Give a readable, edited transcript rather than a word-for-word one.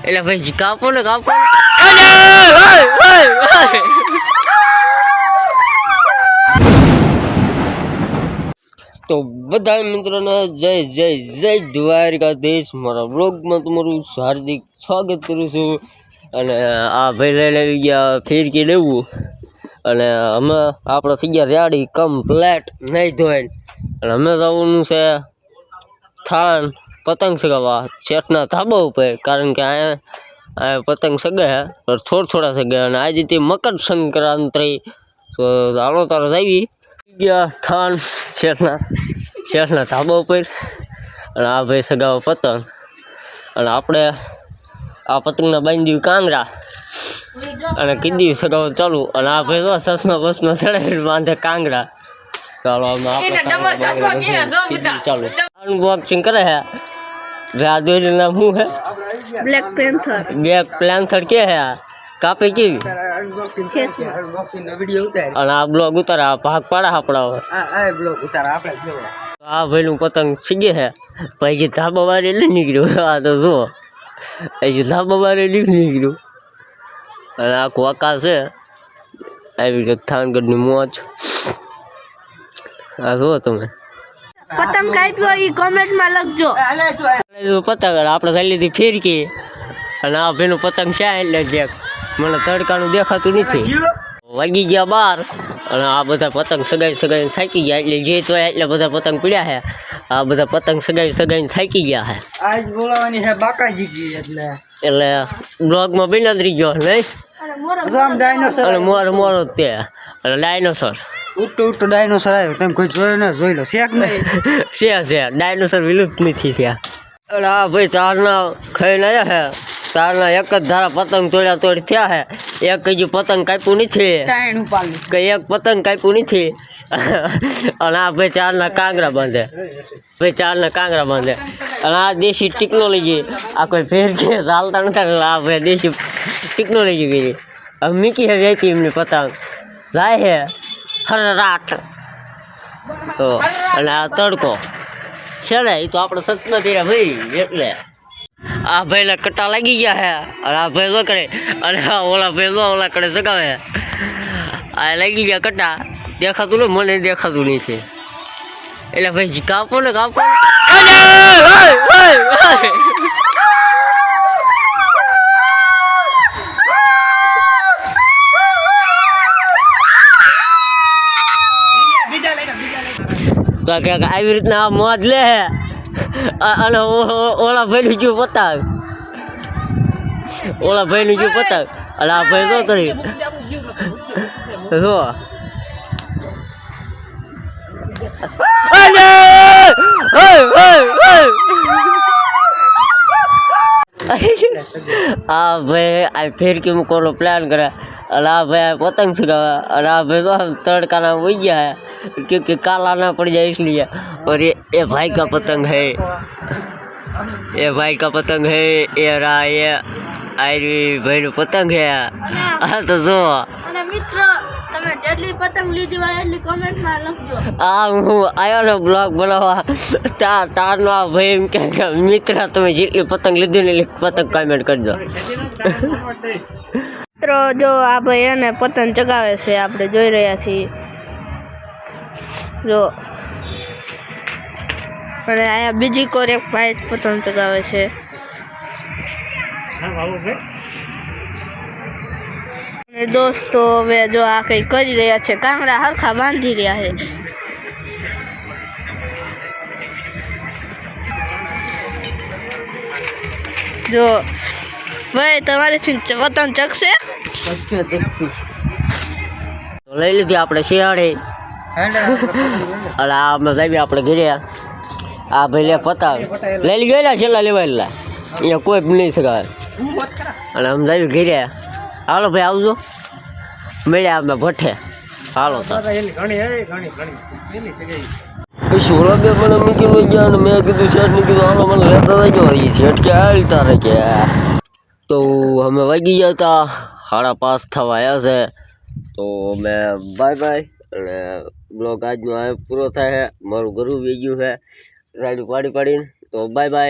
એટલે ભાઈ કાપો ને તો બધા મિત્રોને જય જય જય દ્વારકાધીશ મારા બ્લોગમાં તમારું હાર્દિક સ્વાગત કરું છું। અને આ ભાઈ લઈને આવી ગયા ફિરકી લેવું અને અમે આપણે થઈ ગયા રેડી કમ્પ્લેટ નહીં ધોઈને અને અમે જવાનું છે થાન પતંગ ચગાવવા શેઠના ધાબા ઉપર, કારણ કે આ પતંગ સગે હે થોડા સગે અને આજે તે મકર સંક્રાંતિ તો ચાલો તારે આવી ગયા થાન શેઠના ધાબા ઉપર અને આ ભાઈ સગાવો પતંગ અને આપણે આ પતંગના બાંધી કાંગરા અને કીધી સગાવો ચાલુ અને આ ભાઈ તો સસમાં બસમાં ચડાવી બાંધે કાંગરા। ચાલો ચાલો અનબોક્સિંગ કરે है आ दो नाम हूँ है ब्लैक प्लैंथर के है कापे की અને આ બ્લોગ ઉતારા ભાગ પાડા આપડા આ બ્લોગ ઉતારા આપણે જો આ ભાઈનું પતંગ સીગે છે ભાઈ જે ધાબા વારે લઈ નીકળ્યું આ તો જો એ જે ધાબા વારે નીકળ્યું અને આખું આકાશ છે આવી રીતે થાનગઢની મોજ આ જો તમે પતંગ કાપ્યો ઈ કમેન્ટ માં લખજો પતંગ આપણે ચાલી લીધી ફિરકી અને આ ભાઈનું પતંગ છે એટલે જે મને તડકાનું દેખાતું નથી વાગી ગયા 12 અને આ બધા પતંગ સગાઈ થાકી ગયા એટલે જે તો એટલે બધા પતંગ પડ્યા છે આ બધા પતંગ સગાઈ થાકી ગયા છે આજ બોલાવાની છે બાકાજી કી એટલે બ્લોગમાં બિનદરી ગયો નહીં રામ ડાયનોસર અને મોરો તે અને ડાયનોસર ઉઠો ડાયનોસર આવ્યો તમે કોઈ જોયો ને જોઈ લો શેક નહીં છે ડાયનોસર વિલુપ્ત નથી થયા અને આ ભાઈ ચારના ખાઈને આવ્યા છે ચારના એક જ ધારા પતંગ તોડ થયા છે એક હજુ પતંગ કાપ્યું નથી કે એક પતંગ કાપ્યું નથી અને આ ભાઈ ચારના કાંગરા બાંધે અને આ દેશી ટેકનોલોજી આ કોઈ ફેર કે ચાલતા નથી આ ભાઈ દેશી ટેકનોલોજી કરી હવે મીકી હે જતી એમની પતંગ જાય છે હરરાટ તો અને આ તડકો છે ને એ તો આપણે સચના તેરા ભાઈ એટલે આ ભાઈને કટ્ટા લાગી ગયા છે અને આ ભાઈ શું કરે અને ઓલા ભાઈ ઓલા કડે સગાવે આ લાગી ગયા કટ્ટા દેખાતું ને મને દેખાતું નહીં છે એટલે ભાઈ કાપો ને આવી રીતના મોજ લે હે અને ઓલા ભાઈનું ગયું પતંગ અને આ ભાઈ શું કરી જો આ ભાઈ આ ફિરકી મૂકવાનો પ્લાન કરે અને આ ભાઈ પતંગ ચગાવે અને આ ભાઈ તો तड़काना हो गया है क्योंकि काला ना पड़ जाए इसलिए। और ये भाई का पतंग है ये रहा ये आयरी भाई नो पतंग है आ तो जो मित्र તમે જેટલી પતંગ લીધી હોય એટલી કમેન્ટ માં લખજો। આ હું આયો ને બ્લોગ બનાવવા તારનો આ ભાઈ એમ કે મિત્ર તમે જેટલી પતંગ લીધી ને પતંગ કમેન્ટ કરજો। મિત્રો જો આ ભાઈ એને પતંગ ચગાવે છે આપણે જોઈ રહ્યા છીએ જો અને આયા બીજી કોર એક ભાઈ પતંગ ચગાવે છે અને દોસ્તો હવે જો આ કંઈ કરી રહ્યા છે કાંગરા હરખા બાંધી રહ્યા છે જો ભાઈ તમારેથી પતંગ ચગશે લઈ લીધી આપણે શિયાળી અને આ મજા આપણે ઘરે આ ભાઈ લે પતંગ લઈ ગયેલા છેલ્લા લેવાયેલા અહીંયા કોઈ નહીં શકાય અને આમ જાય ઘરે હાલો ભાઈ આવજો મળ્યા અમે ભઠ્ઠે હાલો પછી ઓલા બે મને મૂકીને ગયા અને મેં કીધું શેઠને કીધું હાલો મને લેતા જજો એ શેઠ કે હાલતા રહે કે તો અમે વાગી ગયા હતા 5:30 થવા આવ્યા છે તો મેં બાય અને બ્લોગ આજનો પૂરો થાય છે મારું ઘરું વી ગયું છે રાઈડ પાડીને તો બાય